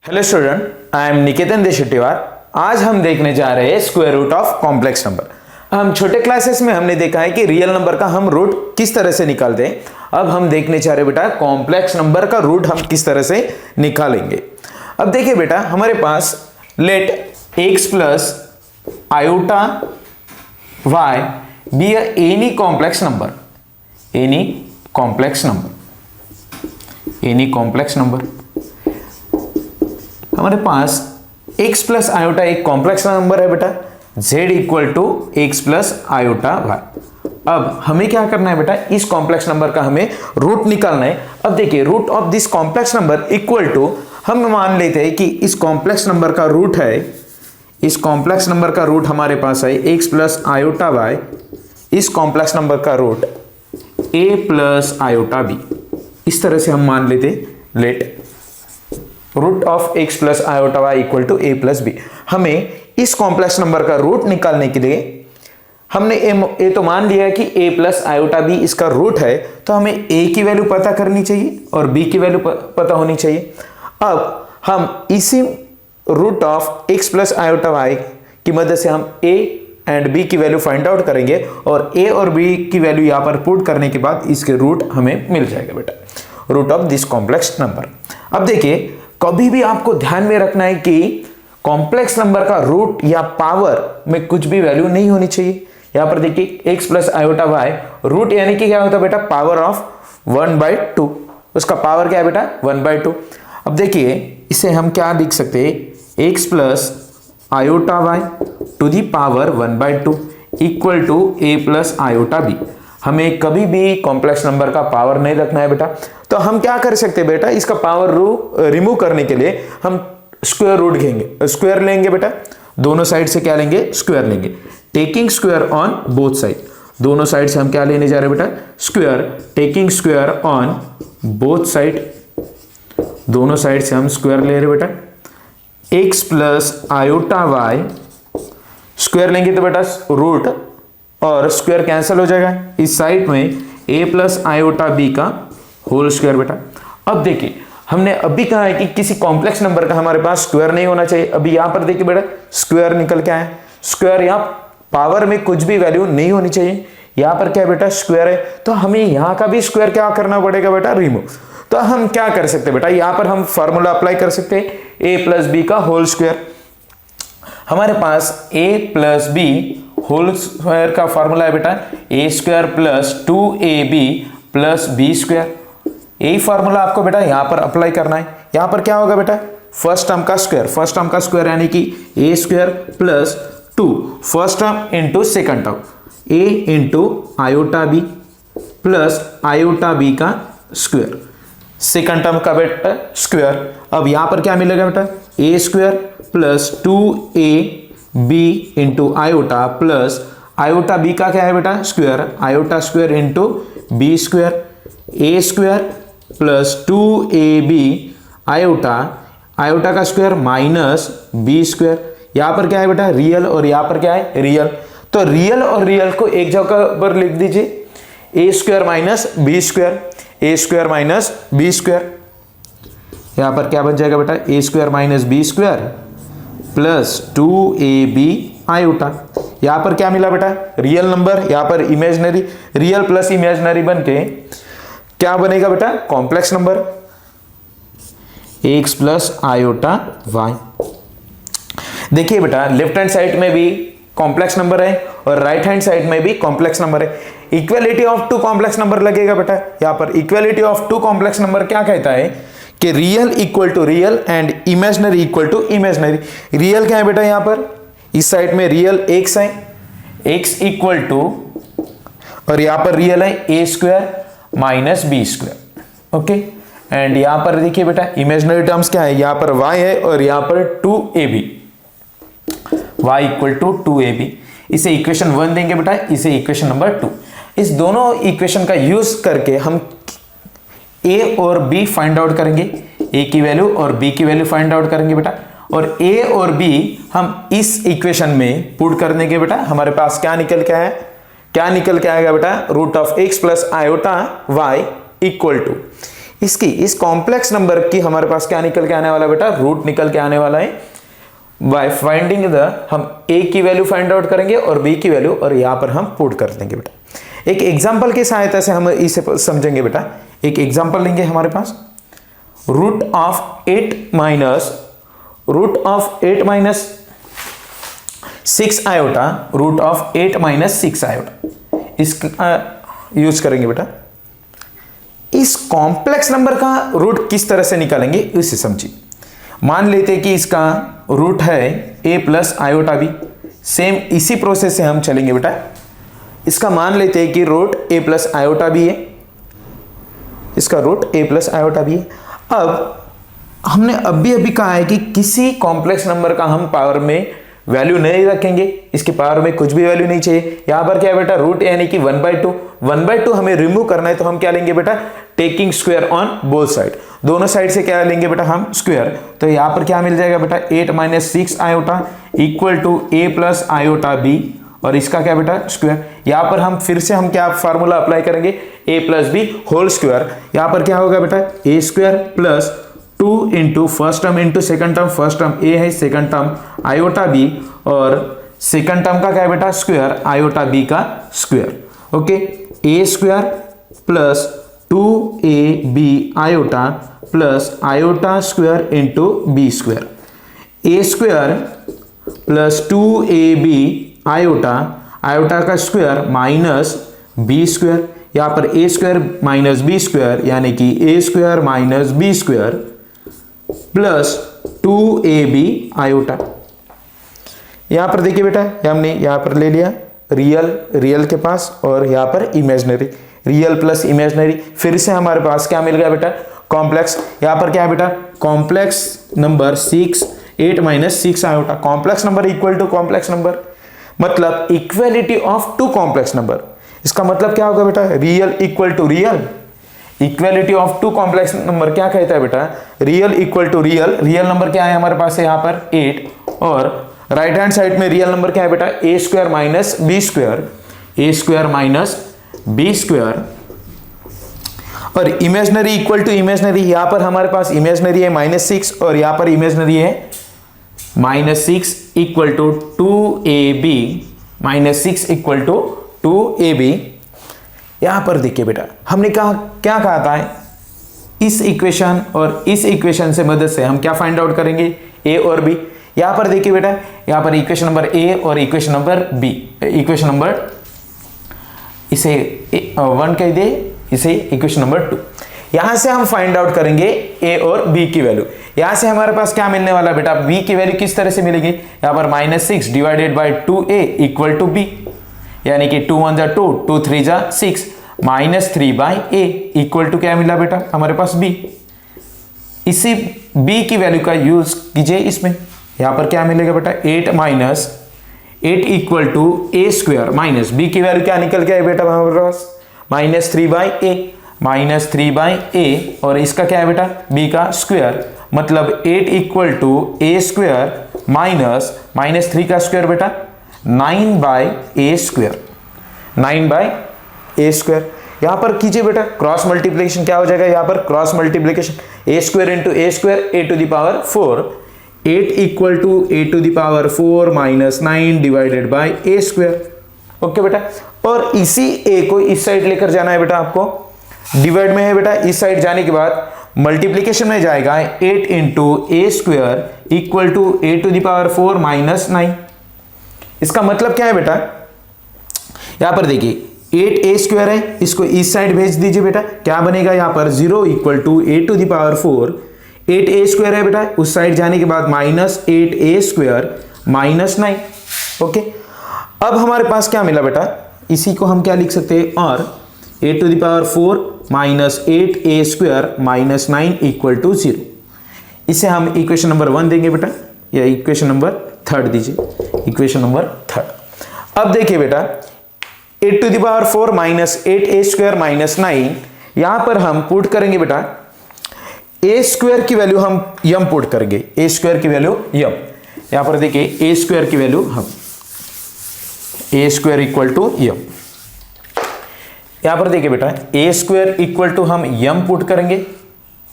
Hello student, I am Niketan Deshettiwar. आज हम देखने जा रहे हैं square root of complex number. हम छोटे क्लासेस में हमने देखा है कि रियल नंबर का हम रूट किस तरह से निकालते हैं। अब हम देखने जा रहे हैं बेटा कॉम्प्लेक्स नंबर का रूट हम किस तरह से निकालेंगे। अब देखिए बेटा, हमारे पास let x plus iota y be any complex number, any complex number. हमारे पास x प्लस आयोटा एक कॉम्प्लेक्स नंबर है बेटा, z equal to x plus iota y. अब हमें क्या करना है बेटा, इस कॉम्प्लेक्स नंबर का हमें रूट निकालना है। अब देखिए, root of this complex number equal to, हम मान लेते हैं कि इस कॉम्प्लेक्स नंबर का रूट है, इस कॉम्प्लेक्स नंबर का रूट हमारे पास है x प्लस आयोटा वाई, इस कॉम्प्लेक्स नंबर का root a plus iota b। इस तरह से हम मान लेते let root of x plus iota y equal to a plus b. हमें इस कॉम्प्लेक्स नंबर का रूट निकालने के लिए हमने ए तो मान लिया है कि a प्लस आयोटा बी इसका रूट है, तो हमें a की वैल्यू पता करनी चाहिए और b की वैल्यू पता होनी चाहिए। अब हम इसी root of x plus iota y की मदद से हम a एंड b की वैल्यू फाइंड आउट करेंगे और a और b की वैल्यू यहां पर पुट करने के बाद इसके रूट हमें मिल जाएगा बेटा, root of this complex number. अब देखिए, कभी भी आपको ध्यान में रखना है कि कॉम्प्लेक्स नंबर का रूट या पावर में कुछ भी वैल्यू नहीं होनी चाहिए। यहां पर देखिए x plus iota y, root यानी कि क्या होता है बेटा, पावर ऑफ 1/2। उसका पावर क्या है बेटा, 1/2। अब देखिए, इसे हम क्या लिख सकते हैं, x plus iota y to the power 1/2 equal to a plus iota b. हमें कभी भी कॉम्प्लेक्स नंबर का पावर नहीं रखना है बेटा। तो हम क्या कर सकते हैं बेटा, इसका पावर रिमूव करने के लिए हम स्क्वायर लेंगे बेटा। दोनों साइड से क्या लेंगे, स्क्वायर लेंगे, taking square on both side. दोनों साइड से हम क्या लेने जा रहे हैं बेटा, square, taking square on both side. दोनों साइड से हम स्क्वायर ले रहे बेटा। X plus iota y, square लेंगे तो बेटा रूट और स्क्वायर कैंसिल हो जाएगा। इस साइड में a प्लस आयोटा बी का होल स्क्वायर बेटा। अब देखिए, हमने अभी कहा है कि किसी कॉम्प्लेक्स नंबर का हमारे पास स्क्वायर नहीं होना चाहिए। अभी यहां पर देखिए बेटा, स्क्वायर निकल के आए, स्क्वायर यहां पावर में कुछ भी वैल्यू नहीं होनी चाहिए। यहां पर क्या बेटा, स्क्वायर है, तो हमें यहां का भी स्क्वायर क्या करना पड़ेगा बेटा, रिमूव। तो हम क्या कर सकते हैं बेटा, यहां पर हम फॉर्मूला अप्लाई कर सकते हैं, a प्लस बी का होल स्क्वायर। हमारे पास a plus b whole square का फॉर्मूला है बेटा, a square plus 2ab plus b square. यही फॉर्मूला आपको बेटा यहां पर अप्लाई करना है। यहां पर क्या होगा बेटा, फर्स्ट टर्म का स्क्वायर यानी कि a square plus 2 first term into second term, a into iota b plus iota b का स्क्वायर, सेकंड टर्म का बेटा स्क्वायर। अब यहां पर क्या मिलेगा बेटा, a square plus 2ab into iota plus iota b का क्या है बेटा, square, iota square into b square, a square plus 2ab iota, iota का स्क्वायर माइनस बी स्क्वायर। यहां पर क्या है बेटा, रियल, और यहां पर क्या है, रियल। तो रियल और रियल को एक जगह पर लिख दीजिए, a square minus b square, a square minus b square. यहां पर क्या बन जाएगा बेटा, a square minus b square plus 2ab iota. यहां पर क्या मिला बेटा, रियल नंबर, यहां पर इमेजिनरी, रियल प्लस इमेजिनरी बन के क्या बनेगा बेटा, complex number, x plus iota y. देखिए बेटा, लेफ्ट हैंड साइड में भी कॉम्प्लेक्स नंबर है और राइट हैंड साइड में भी कॉम्प्लेक्स नंबर है। Equality of two complex number लगेगा बेटा। यहां पर equality of two complex number क्या कहता है कि real equal to real and imaginary equal to imaginary. Real क्या है बेटा, यहां पर इस साइड में रियल x है, x इक्वल टू, और यहां पर रियल है a square minus b square. Okay, and यहां पर देखिए बेटा इमेजिनरी टर्म्स क्या है, यहां पर y है और यहां पर 2ab, y equal to 2ab। इसे इक्वेशन 1 देंगे बेटा, इसे इक्वेशन नंबर 2। इस दोनों इक्वेशन का यूज करके हम a और b फाइंड आउट करेंगे, a की वैल्यू और b की वैल्यू फाइंड आउट करेंगे बेटा। और a और b हम इस इक्वेशन में पुट कर देंगे बेटा। हमारे पास क्या निकल के आएगा बेटा, root of x plus iota y equal to इसकी इस कॉम्प्लेक्स नंबर की हमारे पास क्या निकल के आने वाला बेटा, रूट निकल के आने वाला है। बाय फाइंडिंग द, हम a की वैल्यू फाइंड आउट करेंगे और b की वैल्यू, और यहां पर हम पुट कर देंगे बेटा। एक एग्जांपल की सहायता से हम इसे समझेंगे बेटा। एक एग्जांपल लेंगे हमारे पास, root of 8 minus 6 iota, root of 8 minus 6 iota, इसका यूज करेंगे बेटा। इस कॉम्प्लेक्स नंबर का रूट किस तरह से निकालेंगे इसे समझिए। मान लेते कि इसका रूट है a plus iota b, same इसी प्रोसेस से हम चलेंगे बेटा। इसका मान लेते हैं कि root a plus iota b है, इसका root a plus iota b है। अब हमने अभी कहा है कि किसी कॉम्प्लेक्स नंबर का हम पावर में वैल्यू नहीं रखेंगे, इसके पावर में कुछ भी वैल्यू नहीं चाहिए। यहां पर क्या है बेटा, रूट यानी कि 1/2 हमें रिमूव करना है, तो हम क्या लेंगे बेटा, taking square on both side, दोनों साइड से क्या लेंगे बेटा हम, स्क्वायर। तो यहां पर क्या मिल जाएगा बेटा, 8 minus 6 iota equal to a plus iota b, और इसका क्या बेटा, स्क्वायर। यहां पर हम फिर से हम क्या फार्मूला अप्लाई करेंगे, a plus b whole square. यहां पर क्या होगा बेटा, a square plus 2 into first term into second term, first term a है, सेकंड टर्म आयोटा b, और सेकंड टर्म का क्या है बेटा, स्क्वायर, आयोटा b का square. Okay, a square plus 2ab iota plus iota square into b square, a square plus 2ab iota, iota का square minus b square. यहां पर a square minus b square यानी कि a square minus b square plus 2ab iota. यहां पर देखिए बेटा, हमने यहां पर ले लिया रियल के पास, और यहां पर इमेजिनरी, रियल प्लस इमेजिनरी, फिर से हमारे पास क्या मिल गया बेटा, कॉम्प्लेक्स। यहां पर क्या है बेटा, complex number 8 minus 6 iota, complex number equal to complex number, मतलब equality of two complex number. इसका मतलब क्या होगा बेटा, real equal to real, equality of two complex number क्या कहता है बेटा, real equal to real. Real number क्या है हमारे पास है यहाँ पर 8, और राइट हैंड साइड में रियल नंबर क्या है बेटा, a square minus b square, a square minus b square, और इमेजिनरी इक्वल टू इमेजिनरी, यहां पर हमारे पास इमेजिनरी है -6 और यहां पर इमेजिनरी है -6 equal to 2ab, -6 equal to 2ab। यहां पर देखिए बेटा, हमने कहा क्या कहा था, इस इक्वेशन और इस इक्वेशन से मदद से हम क्या फाइंड आउट करेंगे, a और b। यहां पर देखिए बेटा, यहां पर इक्वेशन नंबर a और equation number b, equation number इसे 1 कह दे, इसे इक्वेशन नंबर 2। यहां से हम फाइंड आउट करेंगे a और b की वैल्यू। यहां से हमारे पास क्या मिलने वाला बेटा, b की वैल्यू किस तरह से मिलेगी, यहां पर -6 divided by 2a equal to b, यानी कि 2 1 जा 2, 2 3 जा 6, -3 बाय a इक्वल टू क्या मिला बेटा हमारे पास b। इसी b की वैल्यू का यूज कीजिए इसमें, यहां पर क्या मिलेगा बेटा, 8 minus 8 equal to a square minus b की वैल्यू क्या निकल के आए बेटा हमारे पास, -3 बाय a, -3 बाय a, और इसका क्या है बेटा, b का स्क्वायर, मतलब 8 equal to a square minus -3 का स्क्वायर बेटा 9 by a square, 9 by a square. यहां पर कीजिए बेटा क्रॉस मल्टीप्लिकेशन, क्या हो जाएगा यहां पर cross multiplication, a square into a square, a to the power 4, 8 equal to a to the power 4 minus 9 divided by a square. Okay बेटा, और इसी a को इस साइड लेकर जाना है बेटा आपको, डिवाइड में है बेटा, इस साइड जाने के बाद मल्टीप्लिकेशन में जाएगा, 8 into a square equal to a to the power 4 minus 9। इसका मतलब क्या है बेटा, यहां पर देखिए 8a स्क्वायर है, इसको इस साइड भेज दीजिए बेटा, क्या बनेगा यहां पर 0 equal to a to the power 4, 8a square है बेटा, उस साइड जाने के बाद -8a स्क्वायर माइनस 9। ओके, अब हमारे पास क्या मिला बेटा, इसी को हम क्या लिख सकते हैं, और a to the power 4 minus 8a square minus 9 equal to 0। इसे हम इक्वेशन नंबर 1 देंगे बेटा, या इक्वेशन नंबर 3 दीजिए, इक्वेशन नंबर 3। अब देखिए बेटा, 8 to the power 4 minus 8a square minus 9, यहां पर हम पुट करेंगे बेटा a स्क्वायर की वैल्यू हम यम पुट करेंगे, a स्क्वायर की वैल्यू यम। यहां पर देखिए a स्क्वायर की वैल्यू हम a स्क्वायर इक्वल टू यम, यहां पर देखिए बेटा a स्क्वायर इक्वल टू हम यम पुट करेंगे,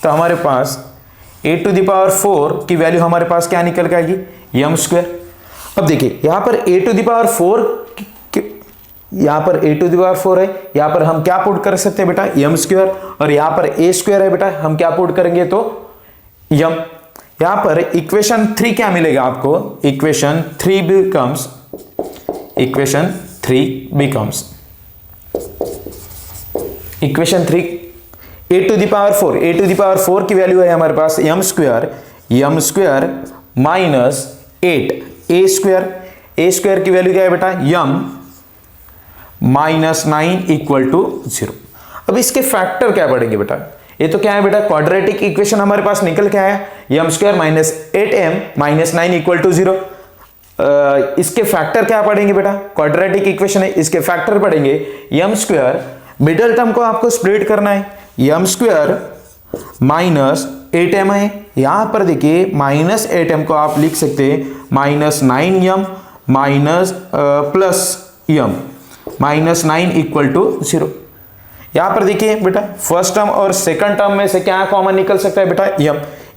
तो हमारे पास a टू द पावर 4 की वैल्यू हमारे पास क्या निकल के आएगी, m स्क्वायर। अब देखिए यहां पर a टू द पावर 4, यहां पर a टू द पावर 4 है, यहां पर हम क्या पुट कर सकते हैं बेटा, m स्क्वायर, और यहां पर a स्क्वायर है बेटा, हम क्या पुट करेंगे तो m। यहां पर इक्वेशन 3 क्या मिलेगा आपको, equation 3 becomes equation 3 a to the power 4 की वैल्यू है हमारे पास m square minus 8 a square की वैल्यू क्या है बेटा, m माइनस 9 इक्वल टू 0। अब इसके फैक्टर क्या पड़ेंगे बेटा, ये तो क्या है बेटा, क्वाड्रेटिक इक्वेशन हमारे पास निकल के आया, m square minus 8m minus 9 equal to 0। इसके फैक्टर क्या पड़ेंगे बेटा, क्वाड्रेटिक इक्वेशन है, इसके फैक्टर पड़ेंगे m स्क्वायर, मिडल टर्म को आपको स्प्लिट करना है, m स्क्वायर माइनस 8m है, यहां पर देखिए माइनस 8m को आप लिख सकते हैं minus 9m minus plus m minus 9 equal to 0। यहां पर देखिए बेटा फर्स्ट टर्म और सेकंड टर्म में से क्या कॉमन निकल सकता है बेटा,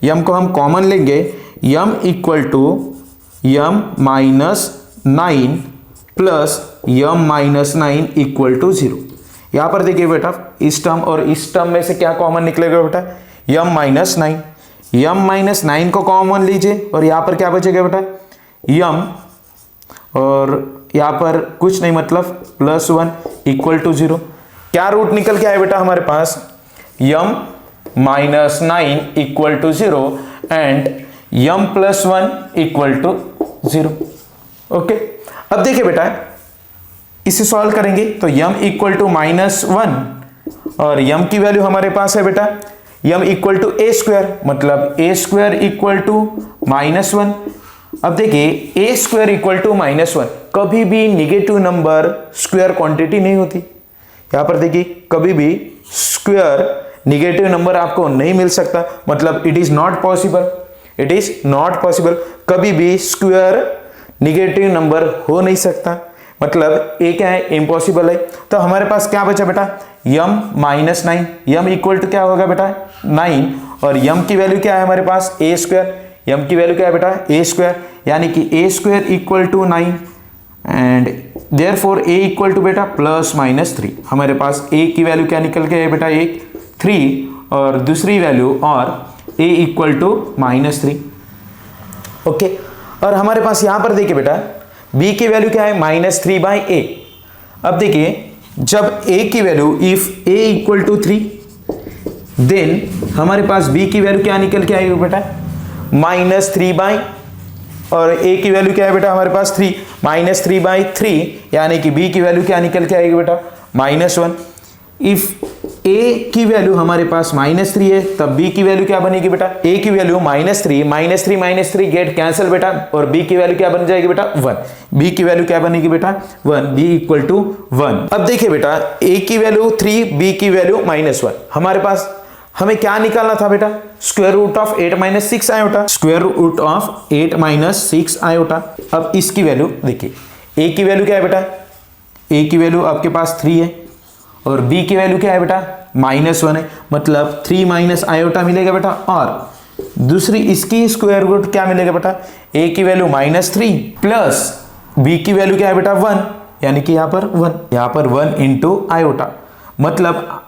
m को हम कॉमन लेंगे, m equal to m minus 9 plus m minus 9 equal to 0। यहां पर देखिए बेटा इस टर्म और इस टर्म में से क्या कॉमन निकलेगा बेटा, m माइनस 9 को कॉमन लीजिए और यहां पर क्या बचेगा बेटा, m और यहां पर कुछ नहीं मतलब प्लस 1 इक्वल टू 0। क्या रूट निकल के आया बेटा हमारे पास, m minus 9 equal to 0 and m plus 1 equal to 0। Okay, अब देखिए बेटा इसे सॉल्व करेंगे तो m इक्वल टू माइनस 1 और m की वैल्यू हमारे पास है बेटा m equal to a square, मतलब a square equal to minus 1। अब देखिए a square equal to minus 1, कभी भी निगेटिव नंबर स्क्वायर क्वांटिटी नहीं होती। यहां पर देखिए कभी भी स्क्वायर निगेटिव नंबर आपको नहीं मिल सकता, मतलब इट इज नॉट पॉसिबल, कभी भी स्क्वायर निगेटिव नंबर हो नहीं सकता, मतलब a क्या है, इम्पॉसिबल है। तो हमारे पास क्या बचा बेटा, m minus 9, m equal to क्या होगा बेटा 9, और m की वैल्यू क्या है हमारे पास a स्क्वायर, m की वैल्यू क्या है बेटा a स्क्वायर, यानी कि a square equal to 9 and therefore a equal to बेटा प्लस माइनस 3। हमारे पास a की वैल्यू क्या निकल के है बेटा, एक 3 और दूसरी वैल्यू और a equal to minus 3। Okay, और हमारे पास यहां पर देखिए बेटा b की वैल्यू क्या है माइनस 3 बाई a। अब देखिए जब a की value if a equal to 3 then हमारे पास b की वैल्यू क्या निकल के आएगी बेटा माइनस 3 बाई, और a की वैल्यू क्या है बेटा हमारे पास 3, माइनस 3 बाई 3, यानी कि b की वैल्यू क्या निकल के आएगी बेटा माइनस 1। इफ a की वैल्यू हमारे पास माइनस 3 है तब b की वैल्यू क्या बनेगी बेटा, a की value minus 3 minus 3 get cancel बेटा, और b की वैल्यू क्या बन जाएगी बेटा 1, b की वैल्यू क्या बनेगी बेटा 1, b इक्वल टू 1। अब देखिए बेटा a की वैल्यू 3, b की वैल्यू माइनस 1, हमारे पास हमें क्या निकालना था बेटा, square root of 8 minus 6 iota, square root of 8 minus 6 iota. अब इसकी वैल्यू देखिए, a की वैल्यू क्या है बेटा, a की वैल्यू आपके पास 3 है और b की वैल्यू क्या है बेटा माइनस 1 है, मतलब 3 माइनस आयोटा मिलेगा बेटा, और दूसरी इसकी स्क्वायर रूट क्या मिलेगा बेटा, a की वैल्यू माइनस 3 प्लस b की वैल्यू क्या है बेटा 1, यानी कि यहाँ पर 1 इंटू आयोटा, मतलब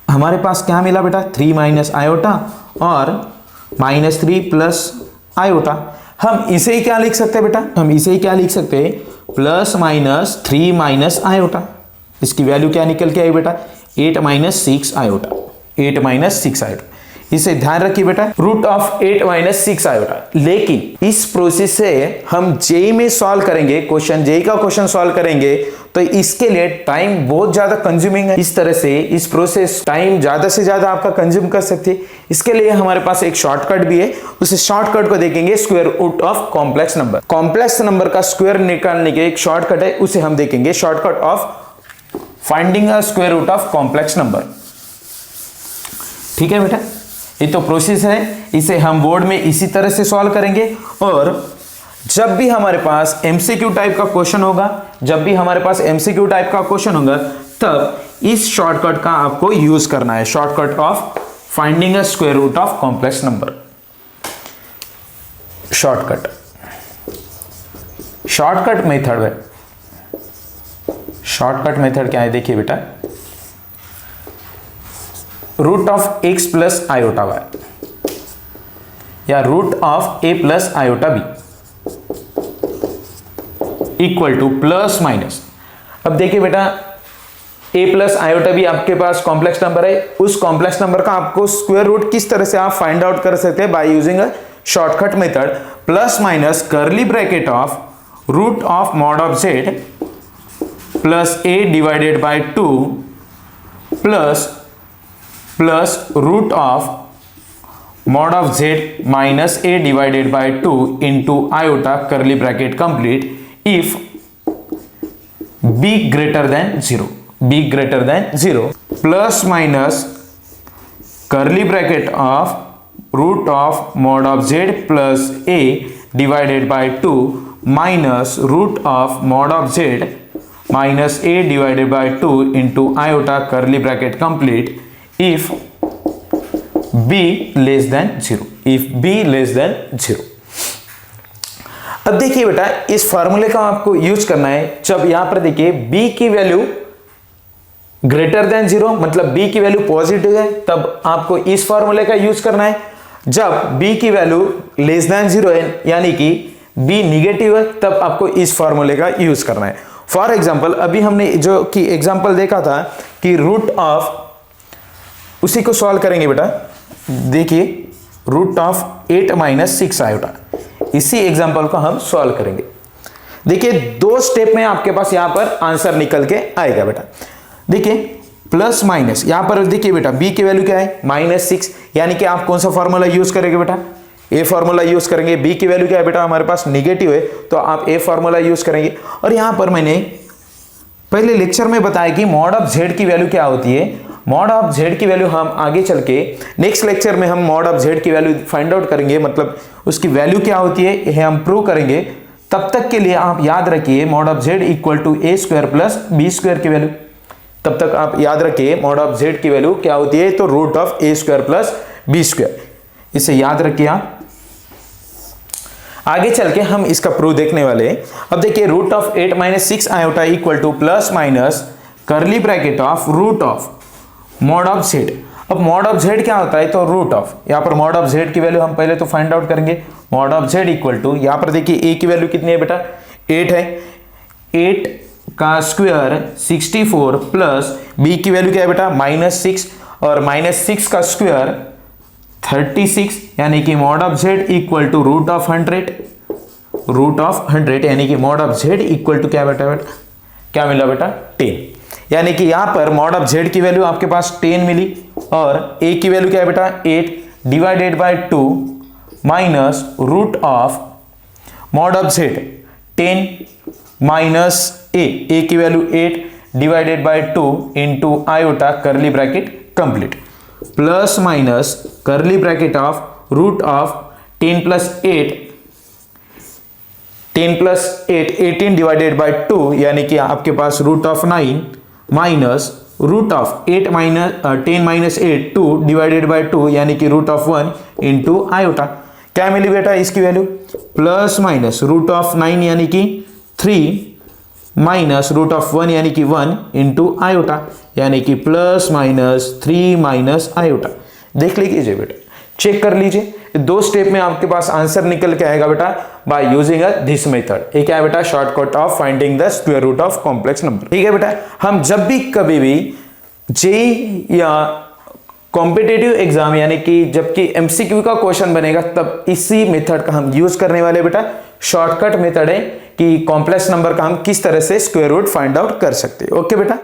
हमारे पास क्या मिला बेटा 3 माइनस आयोटा और माइनस 3 प्लस आयोटा। हम इसे ही क्या लिख सकते हैं बेटा, हम इसे ही क्या लिख सकते हैं प्लस माइनस 3 माइनस आयोटा। इसकी वैल्यू क्या निकल के आई बेटा 8 माइनस 6 आयोटा, 8 माइनस 6 आयोटा। इसे ध्यान रखिए बेटा रूट ऑफ 8 माइनस 6 आयोटा। लेकिन इस प्रोसेस से हम जेई में सॉल्व करेंगे क्वेश्चन, जेई का क्वेश्चन सॉल्व करेंगे तो इसके लिए टाइम बहुत ज्यादा कंज्यूमिंग है। इस तरह से इस प्रोसेस टाइम ज्यादा से ज्यादा आपका कंज्यूम कर सकती है। इसके लिए हमारे पास एक शॉर्टकट भी है, उस शॉर्टकट को देखेंगे square root of complex number. Complex number का स्क्वायर निकालने के एक शॉर्टकट है, उसे हम देखेंगे shortcut of finding a square root of complex number. ठीक है बेटा, ये तो प्रोसेस है, इसे हम बोर्ड में इसी तरह से सॉल्व करेंगे। और जब भी हमारे पास एमसीक्यू टाइप का क्वेश्चन होगा, तब इस शॉर्टकट का आपको यूज करना है, shortcut of finding a square root of complex number. Shortcut method है। शॉर्टकट मेथड क्या है देखिए बेटा, root of x plus iota y या root of a plus iota b equal to plus minus. अब देखिए बेटा, ए प्लस आयोटा बी आपके पास कॉम्प्लेक्स नंबर है, उस कॉम्प्लेक्स नंबर का आपको स्क्वायर रूट किस तरह से आप फाइंड आउट कर सकते हैं, by using a shortcut method. Plus minus curly bracket of root of mod of z plus a divided by 2 plus root of mod of z minus a divided by 2 into iota curly bracket complete if b greater than 0 plus minus curly bracket of root of mod of z plus a divided by 2 minus root of mod of z minus a divided by 2 into iota curly bracket complete if b less than 0। अब देखिए बेटा, इस फॉर्मूले का आपको use करना है जब यहां पर देखिए b की वैल्यू ग्रेटर देन 0, मतलब b की वैल्यू पॉजिटिव है, तब आपको इस फॉर्मूले का यूज करना है। जब b की वैल्यू लेस देन 0 है, यानी कि b निगेटिव है, तब आपको इस फॉर्मूले का यूज करना है। फॉर एग्जांपल अभी हमने जो कि एग्जांपल देखा था कि रूट ऑफ, उसी को सॉल्व करेंगे बेटा। देखिए रूट ऑफ 8 माइनस 6 आयोटा, इसी एग्जांपल को हम सॉल्व करेंगे। देखिए 2 स्टेप में आपके पास यहां पर आंसर निकल के आएगा बेटा। देखिए प्लस माइनस, यहां पर देखिए बेटा b की वैल्यू क्या है -6, यानी कि आप कौन सा फॉर्मूला यूज करेंगे बेटा, ए फॉर्मूला यूज करेंगे। b की वैल्यू क्या है बेटा, हमारे पास निगेटिव है, तो आप ए फॉर्मूला यूज करेंगे। और यहां पर मैंने पहले लेक्चर में बताया कि मॉड ऑफ z की वैल्यू क्या होती है। मॉड ऑफ z की वैल्यू हम आगे चल के नेक्स्ट लेक्चर में हम मॉड ऑफ z की वैल्यू फाइंड आउट करेंगे, मतलब उसकी वैल्यू क्या होती है यह हम प्रूव करेंगे। तब तक के लिए आप याद रखिए mod of z equal to a square plus b square की वैल्यू। तब तक आप याद रखिए मॉड ऑफ z की वैल्यू क्या होती है, तो root of a square plus b square. इसे याद रखिए आप। आगे चल के हम इसका प्रूव देखने वाले हैं। अब देखिए root of 8 minus 6 iota equal to plus minus curly bracket of root of mod of z। अब मॉड ऑफ z क्या होता है, तो रूट ऑफ, यहां पर मॉड ऑफ z की वैल्यू हम पहले तो फाइंड आउट करेंगे। Mod of z equal to, यहां पर देखिए a की वैल्यू कितनी है बेटा, 8 है, 8 का स्क्वायर 64 प्लस b की वैल्यू क्या है बेटा -6, और -6 का स्क्वायर 36, यानी कि mod of z equal to root of 100, यानी कि mod of z equal to क्या बेटा, क्या मिला बेटा 10। यानी कि यहां पर मॉड ऑफ z की वैल्यू आपके पास 10 मिली, और a की वैल्यू क्या है बेटा 8 divided by 2 minus root of mod of z 10 minus a की value 8 divided by 2 into iota curly bracket complete, plus minus curly bracket of root of 10 plus 8 18 divided by 2, यानी कि आपके पास root of 9 minus root of 10 minus 8 2 divided by 2, यानी कि root of 1 into iota. क्या मिली बेटा इसकी value, plus minus root of 9 यानी कि 3 माइनस रूट ऑफ 1 यानी कि 1 इंटू आयोटा, यानी कि प्लस माइनस 3 माइनस आयोटा। देख लीजिए बेटा, चेक कर लीजिए, 2 स्टेप में आपके पास आंसर निकल के आएगा बेटा बाय यूजिंग दिस मेथड। ये क्या है बेटा, shortcut of finding the square root of complex number. ठीक है बेटा, हम जब भी कभी भी जेईई या कॉम्पिटिटिव एग्जाम यानी कि जबकि एमसीक्यू का क्वेश्चन बनेगा, तब इसी मेथड का हम यूज करने वाले बेटा। शॉर्टकट मेथड है कि कॉम्प्लेक्स नंबर का हम किस तरह से स्क्वायर रूट फाइंड आउट कर सकते हैं। ओके बेटा।